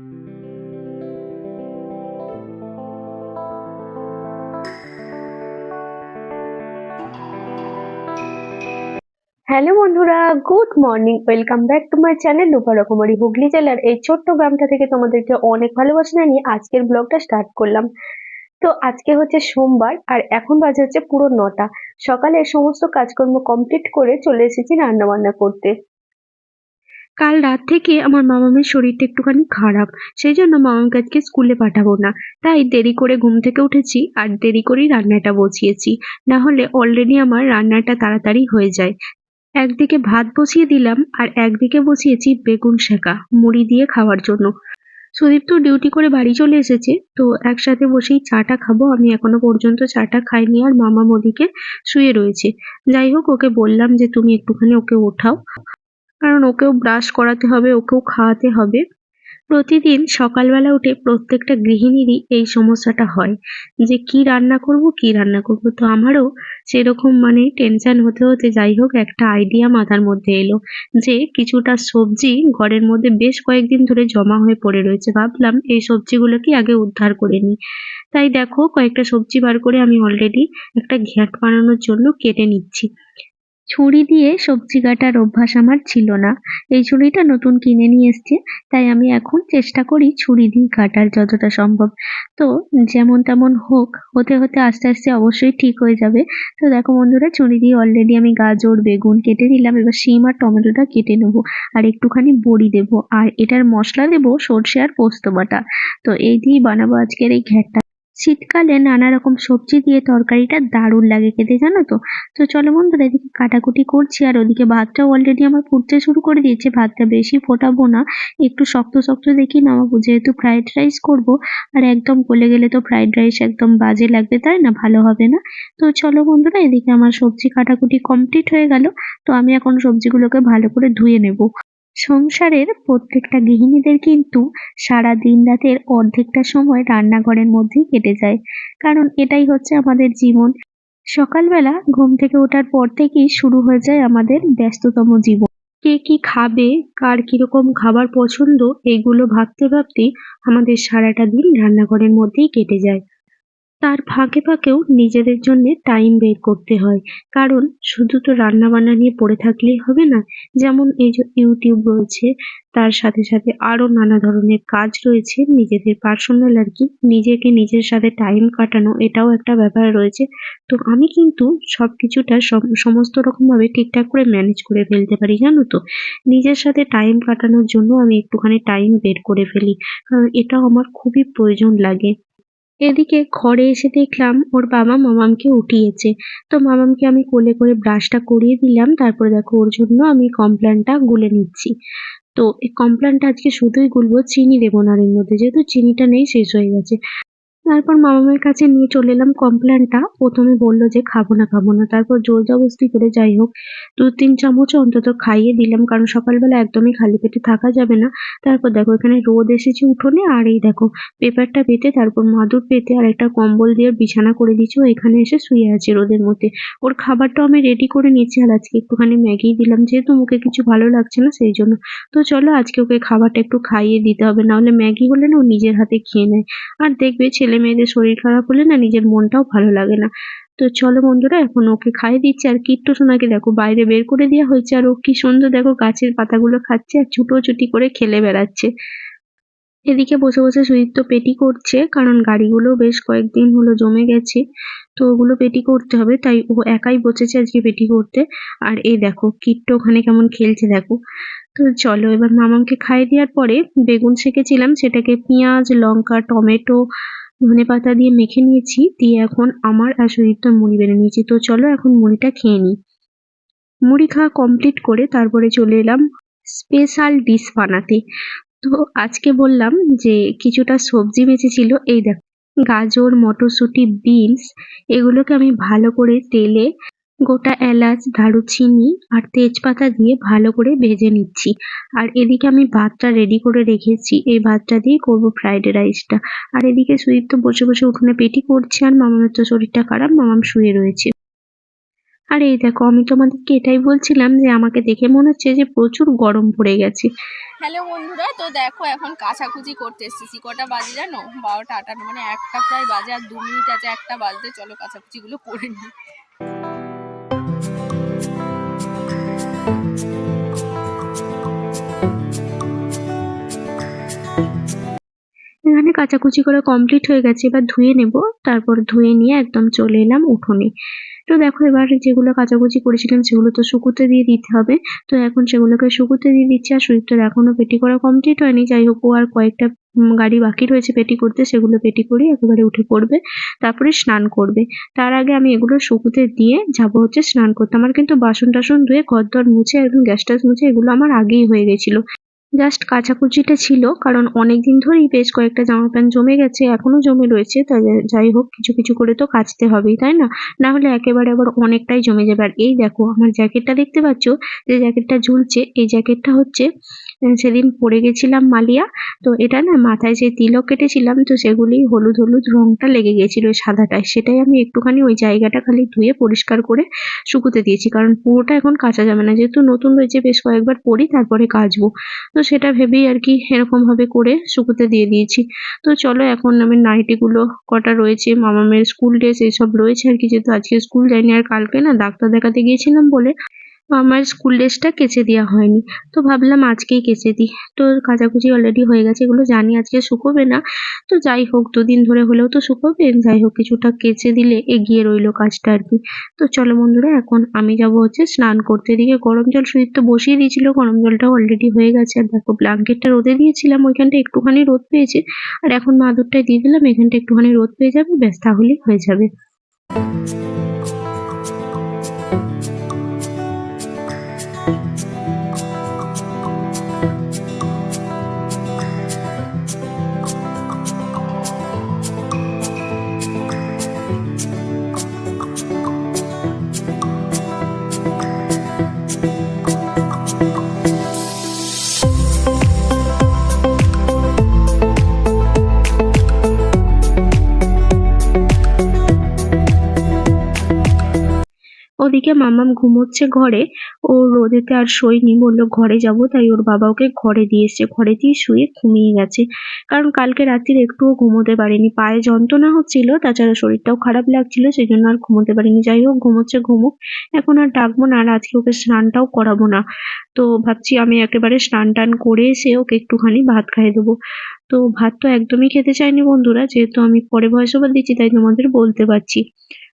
Hello বন্ধুরা, good morning. Welcome back to my channel Rupa Rokomari. Hooghly জেলার এই ছোট্ট গ্রামটা থেকে তোমাদেরকে অনেক ভালোবাসা জানিয়ে আজকের ব্লগটা স্টার্ট করলাম। তো আজকে হচ্ছে সোমবার আর এখন বাজে হচ্ছে পুরো 9টা। সকালে সমস্ত কাজকর্ম কমপ্লিট করে চলে এসেছি রান্না বান্না করতে। কাল রাত থেকে আমার মামামের শরীরটা একটুখানি খারাপ, সেই জন্য মামামকে আজকে স্কুলে পাঠাবো না। তাই দেরি করে ঘুম থেকে উঠেছি আর দেরি করেই রান্নাটা বসিয়েছি। না হলে অলরেডি আমার রান্নাটা তাড়াতাড়ি হয়ে যায়। একদিকে ভাত বসিয়ে দিলাম আর একদিকে বসিয়েছি বেগুন সেঁকা মুড়ি দিয়ে খাওয়ার জন্য। সুদীপ তো ডিউটি করে বাড়ি চলে এসেছে, তো একসাথে বসেই চাটা খাবো। আমি এখনো পর্যন্ত চাটা খাইনি আর মামা ওদিকে শুয়ে রয়েছে। যাই হোক, ওকে বললাম যে তুমি একটুখানি ওকে ওঠাও, কারণ ওকেও ব্রাশ করাতে হবে, ওকেও খাওয়াতে হবে। প্রতিদিন সকালবেলা উঠে প্রত্যেকটা গৃহিণীরই এই সমস্যাটা হয় যে কি রান্না করব কি রান্না করব। তো আমারও সেরকম টেনশন হতে হতে যাই হোক একটা আইডিয়া মাথার মধ্যে এলো যে কিছুটা সবজি ঘরের মধ্যে বেশ কয়েকদিন ধরে জমা হয়ে পড়ে রয়েছে। ভাবলাম এই সবজিগুলোকে আগে উদ্ধার করে নিই। তাই দেখো কয়েকটা সবজি বার করে আমি অলরেডি একটা ঘ্যাঁট বানানোর জন্য কেটে নিচ্ছি। ছুরি দিয়ে সবজি কাটার অভ্যাস আমার ছিল না। এই ছুরিটা নতুন কিনে নিয়ে এসেছি, তাই আমি এখন চেষ্টা করি ছুরি দিয়ে কাটার যতটা সম্ভব। তো যেমন তেমন হোক, হতে হতে আস্তে আস্তে অবশ্যই ঠিক হয়ে যাবে। তো দেখো বন্ধুরা, ছুরি দিয়ে অলরেডি আমি গাজর বেগুন কেটে নিলাম। এবার শিম আর টমেটোটা কেটে নেবো আর একটুখানি বড়ি দেবো, আর এটার মশলা দেবো সর্ষে আর পোস্ত বাটা। তো এই দিয়েই বানাবো আজকের এই ঘ্যাটটা। শীতকালে নানা রকম সবজি দিয়ে তরকারিটা দারুণ লাগে খেতে, জানো তো। তো চলো বন্ধুরা, এদিকে কাটাকুটি করছি আর ওদিকে ভাতটাও অলরেডি আমার ফুটতে শুরু করে দিয়েছে। ভাতটা বেশি ফোটাবো না, একটু শক্ত শক্ত দেখি নামাবো, যেহেতু ফ্রাইড রাইস করব। আর একদম গলে গেলে তো ফ্রাইড রাইস একদম বাজে লাগবে, তাই না, ভালো হবে না। তো চলো বন্ধুরা, এদিকে আমার সবজি কাটাকুটি কমপ্লিট হয়ে গেল। তো আমি এখন সবজিগুলোকে ভালো করে ধুয়ে নেব। সংসারের প্রত্যেকটা গৃহিণীদের কিন্তু সারা দিন রাতের অর্ধেকটা সময় রান্নাঘরের মধ্যেই কেটে যায়, কারণ এটাই হচ্ছে আমাদের জীবন। সকালবেলা ঘুম থেকে ওঠার পর থেকেই শুরু হয়ে যায় আমাদের ব্যস্ততম জীবন। কে কি খাবে, কার কিরকম খাবার পছন্দ, এইগুলো ভাবতে ভাবতেই আমাদের সারাটা দিন রান্নাঘরের মধ্যেই কেটে যায়। তার ফাঁকে ফাঁকেও নিজেদের জন্য টাইম বের করতে হয়, কারণ শুধু তো রান্না বান্না নিয়ে পড়ে থাকলেই হবে না। যেমন এই যে ইউটিউব রয়েছে, তার সাথে সাথে আরো নানা ধরনের কাজ রয়েছে নিজেদের পার্সোনাল আর কি, নিজেকে নিজের সাথে টাইম কাটানো, এটাও একটা ব্যাপার রয়েছে। তো আমি কিন্তু সবকিছুটা সমস্ত রকম ভাবে ঠিকঠাক করে ম্যানেজ করে ফেলতে পারি, জানো তো। নিজের সাথে টাইম কাটানোর জন্য আমি একটুখানি টাইম বের করে ফেলি, কারণ এটাও আমার খুবই প্রয়োজন লাগে। এদিকে ঘরে এসে দেখলাম ওর বাবা মামামকে উঠিয়েছে। তো মামামকে আমি কোলে করে ব্রাশটা করিয়ে দিলাম, তারপরে দেখো ওর জন্য আমি কমপ্ল্যানটা গুলে নিচ্ছি। তো এই কমপ্ল্যানটা আজকে শুধুই গুলবো, চিনি দেবো না এর মধ্যে, যেহেতু চিনিটা নেই, শেষ হয়ে গেছে। তারপর মামামের কাছে নিয়ে চলে এলাম কমপ্ল্যানটা। প্রথমে বললো যে খাবো না খাবো না, তারপর জোর জবরদস্তি করে যাই হোক 2-3 চামচ অন্তত খাইয়ে দিলাম, কারণ সকালবেলা একদমই খালি পেটে থাকা যাবে না। তারপর দেখো এখানে রোদ এসেছে উঠোনে, আর এই দেখো পেপারটা পেতে, তারপর মাদুর পেতে আর একটা কম্বল দিয়ে বিছানা করে দিয়েছি। ও এখানে এসে শুয়ে আছে রোদের মধ্যে। ওর খাবারটাও আমি রেডি করে নিয়েছি, আর আজকে একটুখানি ম্যাগি দিলাম, যেহেতু মুখে কিছু ভালো লাগছে না সেই জন্য। তো চলো আজকে ওকে খাবারটা একটু খাইয়ে দিতে হবে, নাহলে ম্যাগি হলে না ও নিজের হাতে খেয়ে নেয়। আর দেখবে ছেলে মেয়েদের শরীর খারাপ হলে না নিজের মনটাও ভালো লাগে না। তো চলো বন্ধুরা, এখন ওকে খাইয়ে দিচ্ছি। আর কিট্টু সোনাকে দেখো বাইরে বের করে দেওয়া হয়েছে, আর ও কি সুন্দর দেখো গাছের পাতাগুলো খাচ্ছে আর ছুটোছুটি করে খেলে বেড়াচ্ছে। এদিকে বসে বসে সুদীপ্ত পেটি করছে, কারণ গাড়িগুলো বেশ কয়েকদিন হলো জমে গেছে, তো ওগুলো পেটি করতে হবে, তাই ও একাই বসেছে আজকে পেটি করতে। আর এই দেখো কিট্টু ওখানে কেমন খেলছে দেখো। তো চলো এবার মামামকে খাইয়ে দেওয়ার পরে বেগুন সেঁকেছিলাম, সেটাকে পেঁয়াজ লঙ্কা টমেটো ধনেপাতা দিয়ে মেখে নিয়েছি, দিয়ে এখন আমার আর সুদীপ্তর মুড়ি বেড়ে নিয়েছি। তো চলো এখন মুড়িটা খেয়ে নিই। মুড়ি খাওয়া কমপ্লিট করে তারপরে চলে এলাম স্পেশাল ডিশ বানাতে। তো আজকে বললাম যে কিছুটা সবজি বেঁচেছিল, এই দেখো গাজর মটরশুঁটি বিনস, এগুলোকে আমি ভালো করে তেলে গোটা এলাচ দারুচিনি আর তেজপাতা দিয়ে ভালো করে ভেজে নিচ্ছি। আর এদিকে আমি ভাতটা রেডি করে রেখেছি, এই ভাতটা দিয়ে করবো ফ্রাইড রাইসটা। আর এদিকে সুদীপ তো বসে বসে উঠোনে পেটি করছে, আর মামামের তো শরীরটা খারাপ, মামাম শুয়ে রয়েছে। আর এই দেখো আমি তোমাদেরকে এটাই বলছিলাম যে আমাকে দেখে মনে হচ্ছে যে প্রচুর গরম পড়ে গেছে। হ্যালো বন্ধুরা, তো দেখো এখন কাচাকুচি করতে এসেছি। কটা বাজে জানো? 12টা 58, মানে একটা প্রায় বাজে, আর 2 মিনিট আছে একটা বাজতে। চলো কাচাকুচিগুলো করে নিই। এখানে কাচাকুচি করা কমপ্লিট হয়ে গেছে, এবার ধুয়ে নেব। তারপর ধুয়ে নিয়ে একদম চলে এলাম উঠোনে। তো দেখো এবার যেগুলো কাচাকুচি করেছিলাম সেগুলো তো শুকোতে দিয়ে দিতে হবে। তো এখন সেগুলোকে শুকোতে দিয়ে দিচ্ছি। আর সুদীপ্তর এখনো পেটি করা কমপ্লিট হয়নি, যাই হোক ও আর কয়েকটা গাড়ি বাকি রয়েছে পেটি করতে, সেগুলো পেটি করে একেবারে উঠে পড়বে, তারপরে স্নান করবে। তার আগে আমি এগুলো শুকোতে দিয়ে যাবো হচ্ছে স্নান করতে। আমার কিন্তু বাসন টাসন ধুয়ে ঘর দর মুছে একদম গ্যাস ট্যাস মুছে এগুলো আমার আগেই হয়ে গেছিল। জাস্ট কাচাকুচিটা ছিল, কারণ অনেকদিন ধরেই বেশ কয়েকটা জামা প্যান্ট জমে গেছে, এখনো জমে রয়েছে। তাই যাই হোক কিছু কিছু করে তো কাচতে হবেই, তাই না? না হলে একেবারে আবার অনেকটাই জমে যাবে। আর এই দেখো আমার জ্যাকেটটা দেখতে পাচ্ছ, যে জ্যাকেটটা ঝুলছে, এই জ্যাকেটটা হচ্ছে সেদিন পরে গেছিলাম মালিয়া। তো এটা না মাথায় যে তিলক কেটেছিলাম, তো সেগুলি হলুদ হলুদ রংটা লেগে গেছিল ওই সাদাটায়, সেটাই আমি একটুখানি ওই জায়গাটা খালি ধুয়ে পরিষ্কার করে শুকোতে দিয়েছি, কারণ পুরোটা এখন কাচা যাবে না, যেহেতু নতুন রয়েছে বেশ কয়েকবার পরি তারপরে কাচবো। তো সেটা ভেবেই আর কি এরকম ভাবে করে শুকোতে দিয়ে দিয়েছি। তো চলো এখন আমি নাইটিগুলো কটা রয়েছে, মামামের স্কুল ড্রেস এইসব রয়েছে আর কি, যেহেতু আজকে স্কুল যাইনি আর কালকে না ডাক্তার দেখাতে গিয়েছিলাম বলে আমার স্কুল ড্রেসটা কেচে দেওয়া হয়নি। তো ভাবলাম আজকেই কেচে দিই। তো কাচাকুচি অলরেডি হয়ে গেছে, এগুলো জানি আজকে শুকোবে না। তো যাই হোক দুদিন ধরে হলেও তো শুকোবে, যাই হোক কিছুটা কেচে দিলে এগিয়ে রইলো কাজটা আর কি। তো চলো বন্ধুরা এখন আমি যাব হচ্ছে স্নান করতে। এদিকে গরম জল সুজিত তো বসিয়ে দিয়েছিল, গরম জলটাও অলরেডি হয়ে গেছে। আর দেখো ব্ল্যাঙ্কেটটা রোদে দিয়েছিলাম, ওইখানটা একটুখানি রোদ পেয়েছে। আর এখন মাদুরটায় দিয়ে দিলাম, এখানটা একটুখানি রোদ পেয়ে যাবে, ব্যাস তাহলেই হয়ে যাবে। ওদিকে মামাম ঘুমোচ্ছে ঘরে। ও রোদেতে আর শোয়নি, বললো ঘরে যাব, তাই ওর বাবা ওকে ঘরে দিয়ে এসছে, ঘরে দিয়ে শুয়ে ঘুমিয়ে গেছে। কারণ কালকে রাত্রির একটুও ঘুমোতে পারেনি, পায়ে যন্ত্রণা হচ্ছিল, তাছাড়া শরীরটাও খারাপ লাগছিল, সেই জন্য আর ঘুমোতে পারেনি। যাই হোক ঘুমোচ্ছে ঘুমুক, এখন আর ডাকবো না, আর আজকে ওকে স্নানটাও করাবো না। তো ভাবছি আমি একেবারে স্নান টান করে এসে ওকে একটুখানি ভাত খাইয়ে দেবো। তো ভাত তো একদমই খেতে চাইনি বন্ধুরা, যেহেতু আমি পরে ভয়েস ওভার দিচ্ছি তাই তোমাদের বলতে পারছি।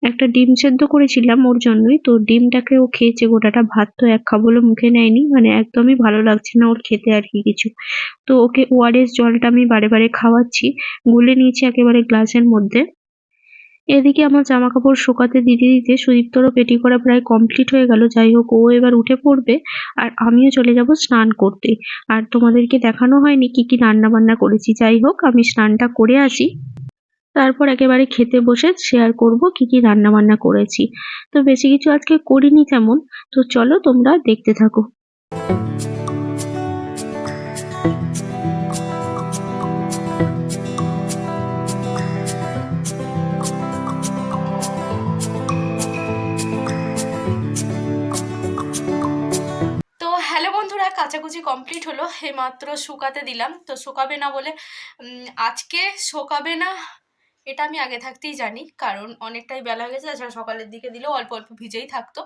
একটা ডিম সেদ্ধ করেছিলাম ওর জন্যই, তো ডিমটাকে ও খেয়েছে গোটাটা, ভাত তো এক খাবলও মুখে নেয়নি, মানে একদমই ভালো লাগছে না ওর খেতে আর কি কিছু। তো ওকে ওআরএস জলটা আমি বারে বারে খাওয়াচ্ছি, গুলে নিয়েছি একেবারে গ্লাসের মধ্যে। এদিকে আমার জামা কাপড় শুকাতে দিতে দিতে সুদীপ্তরও পেটি করা প্রায় কমপ্লিট হয়ে গেল। যাই হোক ও এবার উঠে পড়বে, আর আমিও চলে যাব স্নান করতে। আর তোমাদেরকে দেখানো হয়নি কি কি রান্না বান্না করেছি। যাই হোক আমি স্নানটা করে আসি, তারপর একেবারে খেতে বসে শেয়ার করব কি কি রান্না বান্না করেছি। তো বেশি কিছু আজকে করিনি তেমন। তো চলো তোমরা দেখতে থাকো। তো হ্যালো বন্ধুরা, কাচাকুচি কমপ্লিট হলো, এইমাত্র শুকাতে দিলাম। তো শুকাবে না বলে আজকে শোকাবে না এটা আমি আগে থাকতেই জানি, কারণ অনেকটাই বেলা হয়ে গেছে, তাছাড়া সকালের দিকে দিলেও অল্প অল্প ভিজেই থাকতো।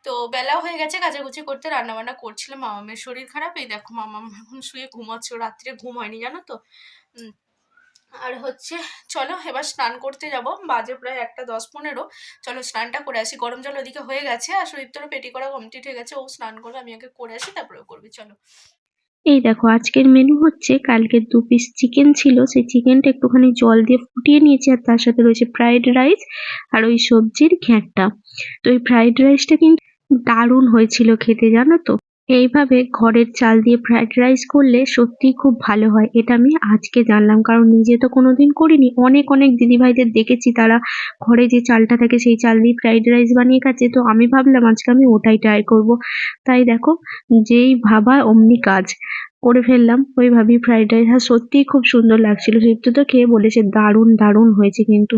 তো বেলাও হয়ে গেছে, কাচাকুচি করতে রান্নাবান্না করছিলাম। মামামের শরীর খারাপ, এই দেখো মামাম এখন শুয়ে ঘুমাচ্ছে, ও রাত্রে ঘুম হয়নি জানো তো। উম, আর হচ্ছে চলো এবার স্নান করতে যাব, বাজে প্রায় 1:10-15। চলো স্নানটা করে আসি, গরম জল ওদিকে হয়ে গেছে, আর সুদীপ্তরও পেটি করা কমপ্লিট হয়ে গেছে, ও স্নান করবে, আমি আগে করে আসি তারপরে করবি। চলো। এই দেখো আজকের মেনু হচ্ছে, কালকের 2 পিস চিকেন ছিল, সেই চিকেনটা একটুখানি জল দিয়ে ফুটিয়ে নিয়েছি, আর তার সাথে রয়েছে ফ্রাইড রাইস আর ওই সবজির ঘ্যাঁটটা। তো এই ফ্রাইড রাইসটা কিন্তু দারুণ হয়েছিল খেতে, জানো তো। এইভাবে ঘরের চাল দিয়ে ফ্রাইড রাইস করলে সত্যিই খুব ভালো হয়, এটা আমি আজকে জানলাম, কারণ নিজে তো কোনোদিন করিনি। অনেক অনেক দিদিভাইদের দেখেছি তারা ঘরে যে চালটা থাকে সেই চাল দিয়ে ফ্রাইড রাইস বানিয়ে খাচ্ছে, তো আমি ভাবলাম আজকে আমি ওটাই ট্রাই করব। তাই দেখো যেই ভাবা অমনি কাজ করে ফেললাম, ওইভাবেই ফ্রাইড রাইস। আর সত্যিই খুব সুন্দর লাগছিল, সিদ্ধ তো খেয়ে বলেছে দারুণ দারুণ হয়েছে কিন্তু।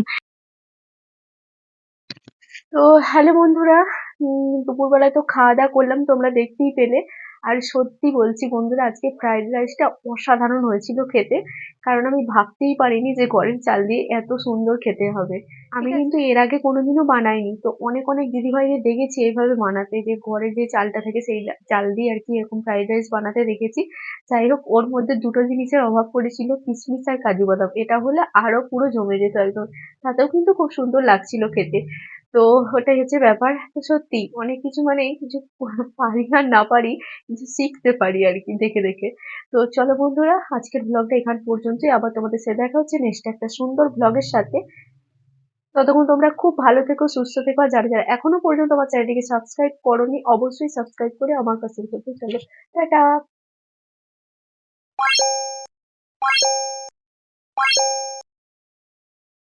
তো হ্যালো বন্ধুরা, দুপুরবেলায় তো খাওয়া দাওয়া করলাম, তোমরা দেখতেই পেলে। আর সত্যি বলছি বন্ধুরা, আজকে ফ্রাইড রাইসটা অসাধারণ হয়েছিল খেতে, কারণ আমি ভাবতেই পারিনি যে ঘরের চাল দিয়ে এত সুন্দর খেতে হবে। আমি কিন্তু এর আগে কোনোদিনও বানাইনি, তো অনেক অনেক দিদিভাইদের দেখেছি এইভাবে বানাতে, যে ঘরে যে চালটা থাকে সেই চাল দিয়ে আর কি এরকম ফ্রাইড রাইস বানাতে দেখেছি। যাই হোক, ওর মধ্যে দুটো জিনিসের অভাব পড়েছিল, কিশমিশ আর কাজু বাদাম। এটা হলে আরো পুরো জমে যেত একদম, তাতেও কিন্তু খুব সুন্দর লাগছিল খেতে। তো ওটাই হচ্ছে ব্যাপার। তো সত্যি অনেক কিছু, মানে কিছু পারি আর না পারি, কিছু শিখতে পারি আর কি দেখে দেখে। তো চলো বন্ধুরা, আজকের ব্লগটা এখান পর্যন্তই। আবার তোমাদের সাথে দেখা হচ্ছে নেক্সট একটা সুন্দর ব্লগের সাথে। ততক্ষণ তোমরা খুব ভালো থেকো, সুস্থ থেকো। আর যারা যারা এখনো পর্যন্ত আমার চ্যানেলটিকে সাবস্ক্রাইব করোনি, অবশ্যই সাবস্ক্রাইব করে আমার পাশে থেকো। চলো, টাটা।